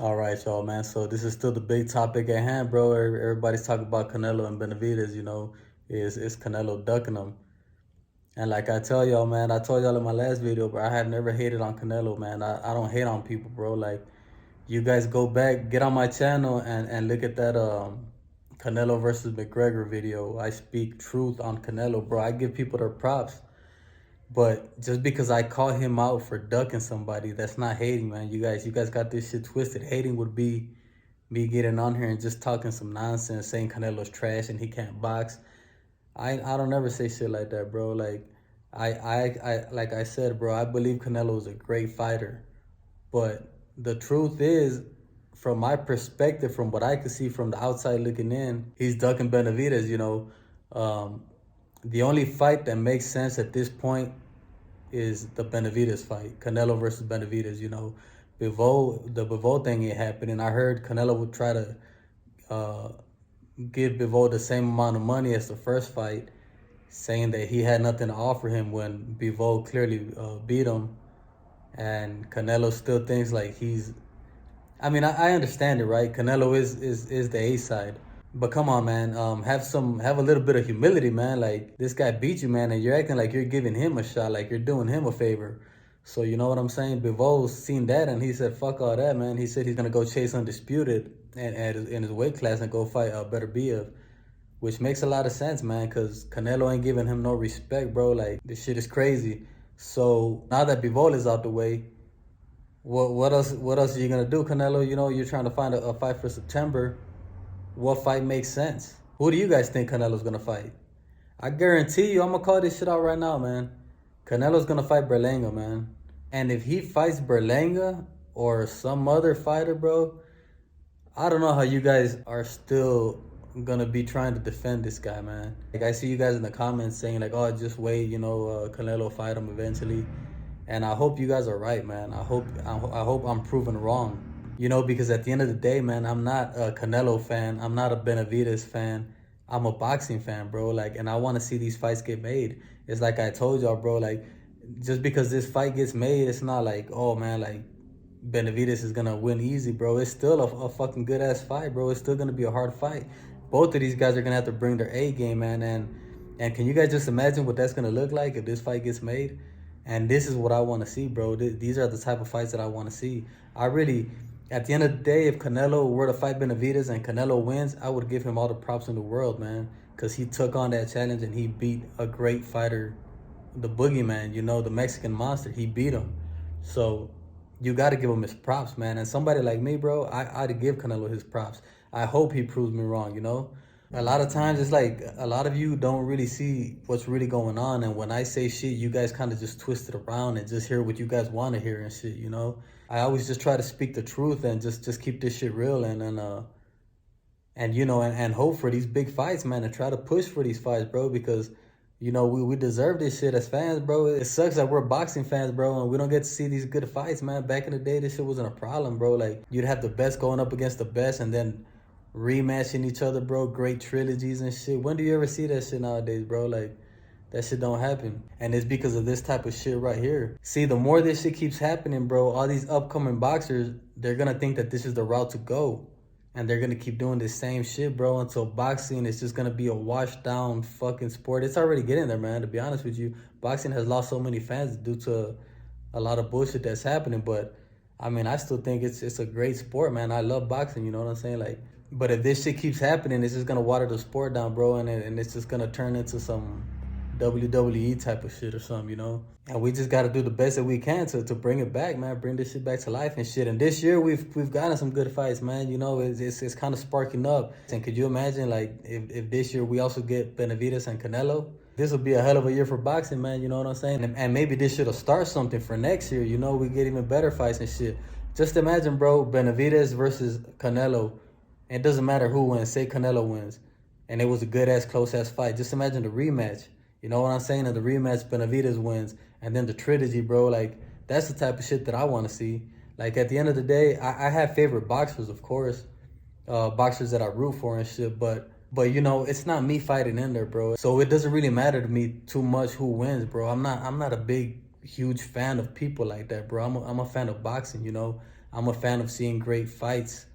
All right, y'all, man. So this is still the big topic at hand, bro. Everybody's talking about Canelo and Benavidez. Is Canelo ducking them? And like I tell y'all, man, I told y'all in my last video, bro, I have never hated on Canelo, man. I don't hate on people, bro. Like, you guys go back, get on my channel and look at that Canelo versus McGregor video. I speak truth on Canelo, bro. I give people their props. But just because I call him out for ducking somebody, that's not hating, man. You guys got this shit twisted. Hating would be me getting on here and just talking some nonsense, saying Canelo's trash and he can't box. I don't ever say shit like that, bro. Like like I said, bro, I believe Canelo is a great fighter. But the truth is, from my perspective, from what I could see from the outside looking in, he's ducking Benavidez. Um, the only fight that makes sense at this point is the Benavidez fight, Canelo versus Benavidez. The Bivol thing ain't happening. I heard Canelo would try to uh, give Bivol the same amount of money as the first fight, saying that he had nothing to offer him when Bivol clearly beat him. And Canelo still thinks like he's. I mean, I understand it, right? Canelo is the A side. But come on, man. Have a little bit of humility, man. Like, this guy beat you, man, and you're acting like you're giving him a shot, like you're doing him a favor. So you know what I'm saying? Bivol's seen that, and he said, "Fuck all that, man." He said he's gonna go chase undisputed and in his weight class and go fight Better Biev, which makes a lot of sense, man. Cause Canelo ain't giving him no respect, bro. Like, this shit is crazy. So now that Bivol is out the way, what else are you gonna do, Canelo? You're trying to find a fight for September. What fight makes sense? Who do you guys think Canelo's gonna fight? I guarantee you, I'm gonna call this shit out right now, man. Canelo's gonna fight Berlanga, man. And if he fights Berlanga or some other fighter, bro, I don't know how you guys are still gonna be trying to defend this guy, man. Like, I see you guys in the comments saying like, "Oh, just wait, Canelo fight him eventually." And I hope you guys are right, man. I hope I'm proven wrong. Because at the end of the day, man, I'm not a Canelo fan. I'm not a Benavidez fan. I'm a boxing fan, bro. Like, and I want to see these fights get made. It's like I told y'all, bro. Like, just because this fight gets made, it's not like, oh man, like Benavidez is gonna win easy, bro. It's still a fucking good ass fight, bro. It's still gonna be a hard fight. Both of these guys are gonna have to bring their A game, man. And can you guys just imagine what that's gonna look like if this fight gets made? And this is what I want to see, bro. These are the type of fights that I want to see. I really, at the end of the day, if Canelo were to fight Benavidez and Canelo wins, I would give him all the props in the world, man. Because he took on that challenge and he beat a great fighter, the boogeyman, the Mexican monster. He beat him. So you got to give him his props, man. And somebody like me, bro, I'd give Canelo his props. I hope he proves me wrong. A lot of times it's like a lot of you don't really see what's really going on. And when I say shit, you guys kind of just twist it around and just hear what you guys want to hear and shit. I always just try to speak the truth and just keep this shit real and hope for these big fights, man, and try to push for these fights, bro, because we deserve this shit as fans, bro. It sucks that we're boxing fans, bro, and we don't get to see these good fights, man. Back in the day, this shit wasn't a problem, bro. Like, you'd have the best going up against the best and then rematching each other, bro. Great trilogies and shit. When do you ever see that shit nowadays, bro? Like, that shit don't happen. And it's because of this type of shit right here. See, the more this shit keeps happening, bro, all these upcoming boxers, they're gonna think that this is the route to go. And they're gonna keep doing this same shit, bro, until boxing is just gonna be a washed down fucking sport. It's already getting there, man, to be honest with you. Boxing has lost so many fans due to a lot of bullshit that's happening, but I mean, I still think it's a great sport, man. I love boxing, you know what I'm saying? Like, but if this shit keeps happening, it's just gonna water the sport down, bro, and it's just gonna turn into some WWE type of shit or something. And we just gotta do the best that we can to bring it back, man. Bring this shit back to life and shit. And this year we've gotten some good fights, man. It's kind of sparking up. And could you imagine, like, if this year we also get Benavidez and Canelo? This will be a hell of a year for boxing, man. You know what I'm saying? And maybe this shit'll start something for next year. We get even better fights and shit. Just imagine, bro, Benavidez versus Canelo. It doesn't matter who wins. Say Canelo wins. And it was a good-ass, close-ass fight. Just imagine the rematch. You know what I'm saying? And the rematch, Benavidez wins. And then the trilogy, bro. Like, that's the type of shit that I want to see. Like, at the end of the day, I have favorite boxers, of course. Boxers that I root for and shit. But it's not me fighting in there, bro. So it doesn't really matter to me too much who wins, bro. I'm not a big, huge fan of people like that, bro. I'm a fan of boxing, I'm a fan of seeing great fights,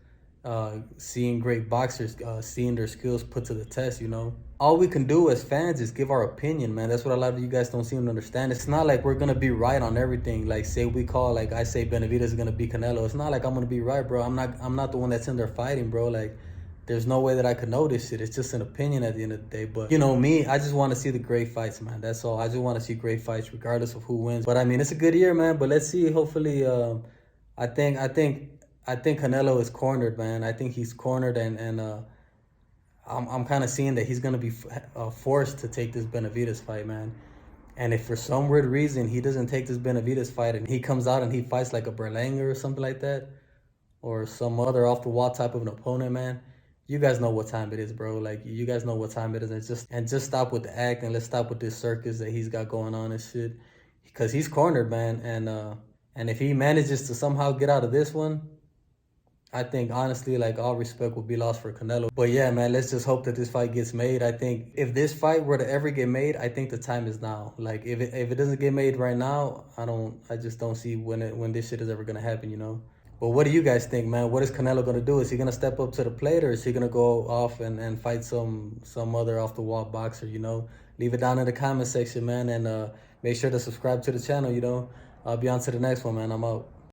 seeing great boxers, seeing their skills put to the test, you know. All we can do as fans is give our opinion, man. That's what a lot of you guys don't seem to understand. It's not like we're gonna be right on everything. Like, say we call, like I say Benavidez is gonna beat Canelo. It's not like I'm gonna be right, bro. I'm not the one that's in there fighting, bro. Like, there's no way that I could know this shit. It's just an opinion at the end of the day. But, you know, me, I just want to see the great fights, man. That's all. I just want to see great fights regardless of who wins. But I mean, it's a good year, man. But let's see. Hopefully, I think I think I think Canelo is cornered, man. I think he's cornered, and I'm kind of seeing that he's gonna be forced to take this Benavidez fight, man. And if for some weird reason he doesn't take this Benavidez fight and he comes out and he fights like a Berlanger or something like that, or some other off the wall type of an opponent, man, you guys know what time it is, bro. Like, you guys know what time it is, and just stop with the act, and let's stop with this circus that he's got going on and shit, because he's cornered, man. And if he manages to somehow get out of this one, I think honestly, like, all respect will be lost for Canelo. But yeah, man, let's just hope that this fight gets made. I think if this fight were to ever get made, I think the time is now. Like, if it doesn't get made right now, I just don't see when this shit is ever gonna happen, you know. But what do you guys think, man? What is Canelo gonna do? Is he gonna step up to the plate, or is he gonna go off and fight some other off the wall boxer? You know, leave it down in the comment section, man, and make sure to subscribe to the channel. You know, I'll be on to the next one, man. I'm out.